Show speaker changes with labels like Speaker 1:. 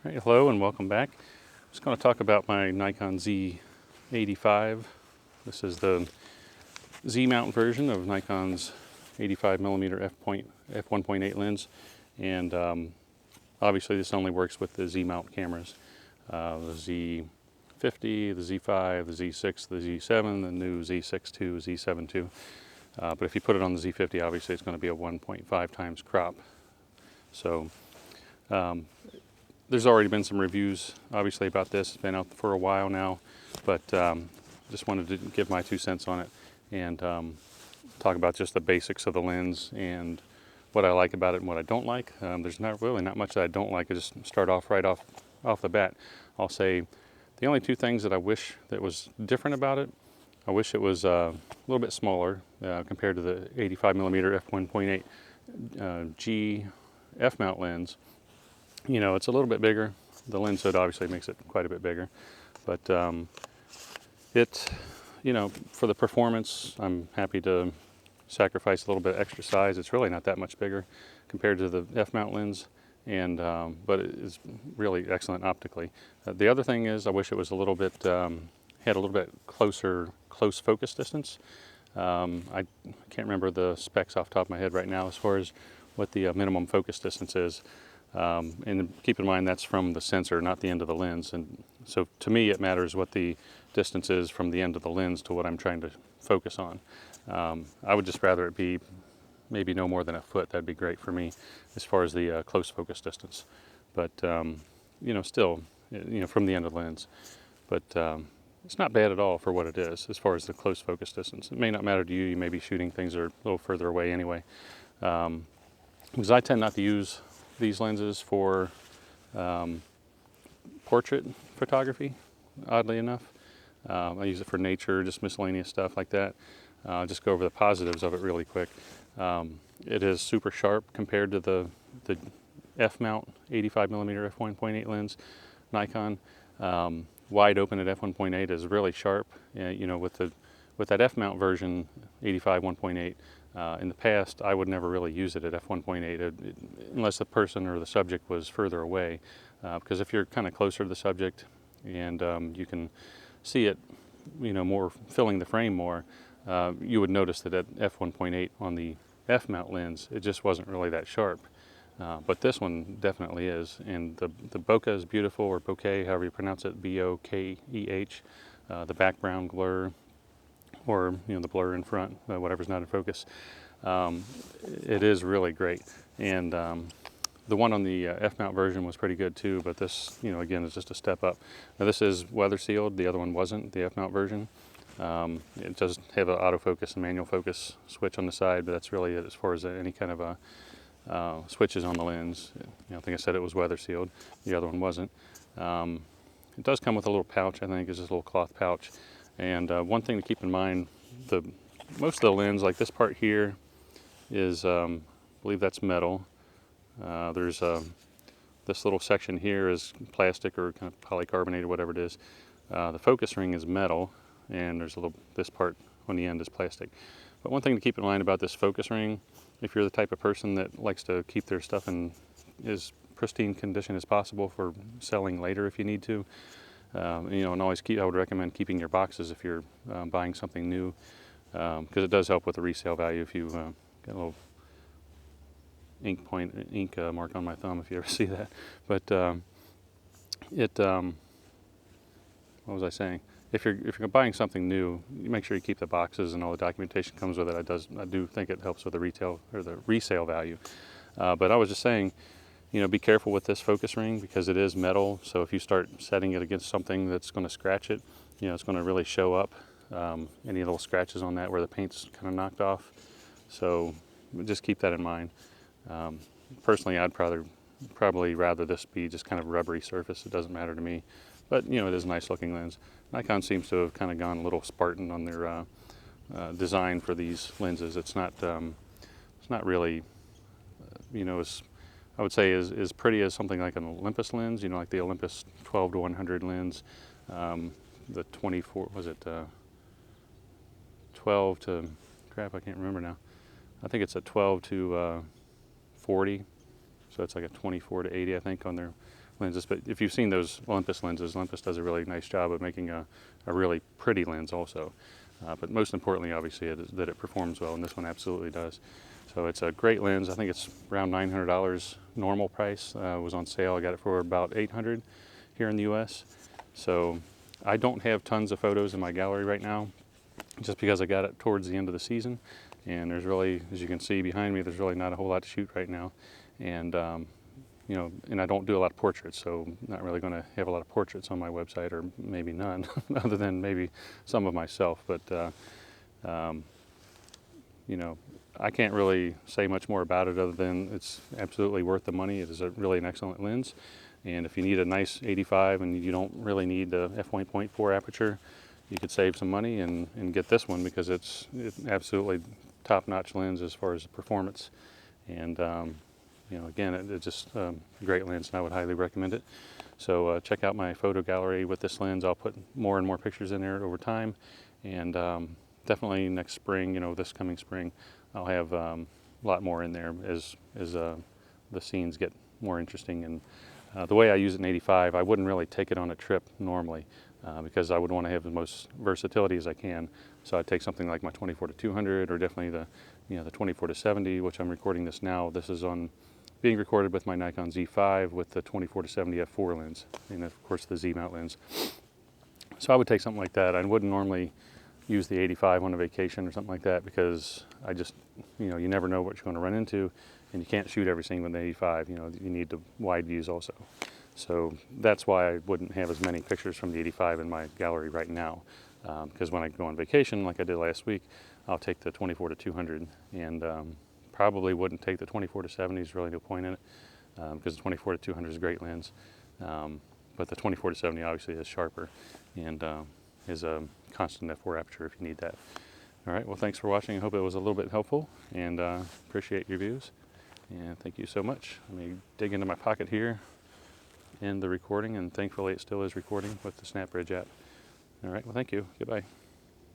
Speaker 1: Right, hello and welcome back. I'm just going to talk about my Nikon Z85. This is the Z mount version of Nikon's 85mm f1.8 lens, and obviously this only works with the Z mount cameras. The Z50, the Z5, the Z6, the Z7, the new Z6 II, Z7 II. But if you put it on the Z50, obviously it's going to be a 1.5 times crop. So there's already been some reviews, obviously, about this. It's been out for a while now, but just wanted to give my 2 cents on it and talk about just the basics of the lens and what I like about it and what I don't like. There's not much that I don't like. I just start off right off the bat. I'll say the only 2 things that I wish that was different about it. I wish it was a little bit smaller compared to the 85mm f1.8 G f mount lens. You know, it's a little bit bigger. The lens hood obviously makes it quite a bit bigger, but for the performance, I'm happy to sacrifice a little bit extra size. It's really not that much bigger compared to the f-mount lens, and but it is really excellent optically. The other thing is, I wish it was a little bit had a little bit close focus distance. I can't remember the specs off the top of my head right now as far as what the minimum focus distance is. And keep in mind that's from the sensor, not the end of the lens. And so to me, it matters what the distance is from the end of the lens to what I'm trying to focus on. I would just rather it be maybe no more than a foot. That'd be great for me as far as the close focus distance. But, still, from the end of the lens. But it's not bad at all for what it is as far as the close focus distance. It may not matter to you. You may be shooting things that are a little further away anyway. Because I tend not to use these lenses for portrait photography, oddly enough. I use it for nature, just miscellaneous stuff like that. Just go over the positives of it really quick. It is super sharp compared to the f-mount 85mm f1.8 lens Nikon. Wide open at f1.8 is really sharp. With that f-mount version 85 1.8. In the past, I would never really use it at f1.8 unless the person or the subject was further away. Because if you're kind of closer to the subject and you can see it, more filling the frame more, you would notice that at f1.8 on the f-mount lens, it just wasn't really that sharp. But this one definitely is, and the bokeh is beautiful, or bokeh, however you pronounce it, B-O-K-E-H. The background blur, or the blur in front, whatever's not in focus. It is really great, and the one on the f-mount version was pretty good too. But this, again, is just a step up. Now this is weather sealed. The other one wasn't. The f-mount version. It does have an autofocus and manual focus switch on the side, but that's really it as far as any kind of switches on the lens. I think I said it was weather sealed. The other one wasn't. It does come with a little pouch. I think it's just a little cloth pouch. And one thing to keep in mind, most of the lens, like this part here, is I believe that's metal. There's this little section here is plastic or kind of polycarbonate or whatever it is. The focus ring is metal, and there's this part on the end is plastic. But one thing to keep in mind about this focus ring, if you're the type of person that likes to keep their stuff in as pristine condition as possible for selling later if you need to, and always I would recommend keeping your boxes if you're buying something new, because it does help with the resale value. If you get a little ink mark on my thumb, if you ever see that. But what was I saying? If you're buying something new, you make sure you keep the boxes and all the documentation comes with it. I do think it helps with the retail or the resale value. But I was just saying, be careful with this focus ring because it is metal. So if you start setting it against something that's going to scratch it, it's going to really show up any little scratches on that where the paint's kind of knocked off. So just keep that in mind. Personally, I'd probably rather this be just kind of rubbery surface. It doesn't matter to me. But, it is a nice looking lens. Nikon seems to have kind of gone a little Spartan on their design for these lenses. It's not really, I would say as pretty as something like an Olympus lens, like the Olympus 12 to 100 lens, the 24, was it 12 to, crap, I can't remember now. I think it's a 12 to 40, so it's like a 24 to 80, I think, on their lenses, but if you've seen those Olympus lenses, Olympus does a really nice job of making a really pretty lens also. But most importantly, obviously, that it performs well, and this one absolutely does. So it's a great lens. I think it's around $900 normal price. Was on sale. I got it for about $800 here in the US. So I don't have tons of photos in my gallery right now, just because I got it towards the end of the season. And there's really, as you can see behind me, there's really not a whole lot to shoot right now. And you know, and I don't do a lot of portraits, so I'm not really going to have a lot of portraits on my website, or maybe none, other than maybe some of myself. But you know, I can't really say much more about it other than it's absolutely worth the money. It is really an excellent lens, and if you need a nice 85 and you don't really need the f1.4 aperture, you could save some money and get this one, because it's absolutely top-notch lens as far as performance. And you know, again, it's just a great lens, and I would highly recommend it. So check out my photo gallery with this lens. I'll put more and more pictures in there over time, and definitely next spring, you know, this coming spring, I'll have a lot more in there as the scenes get more interesting. And the way I use it in 85, I wouldn't really take it on a trip normally, because I would want to have the most versatility as I can. So I'd take something like my 24-200, or definitely the, you know, the 24-70, which I'm recording this now. This is being recorded with my Nikon Z5 with the 24-70 f4 lens, and of course the Z mount lens. So I would take something like that. I wouldn't normally use the 85 on a vacation or something like that, because I just, you know, you never know what you're going to run into, and you can't shoot every scene with the 85. You know, you need the wide views also. So that's why I wouldn't have as many pictures from the 85 in my gallery right now, because when I go on vacation, like I did last week, I'll take the 24-200, and probably wouldn't take the 24-70. There's really no point in it, because the 24-200 is a great lens, but the 24-70 obviously is sharper, and is a constant f4 aperture if you need that. All right, well, thanks for watching. I hope it was a little bit helpful, and appreciate your views, and thank you so much. Let me dig into my pocket here, end the recording, and thankfully it still is recording with the SnapBridge app. All right, well, thank you. Goodbye.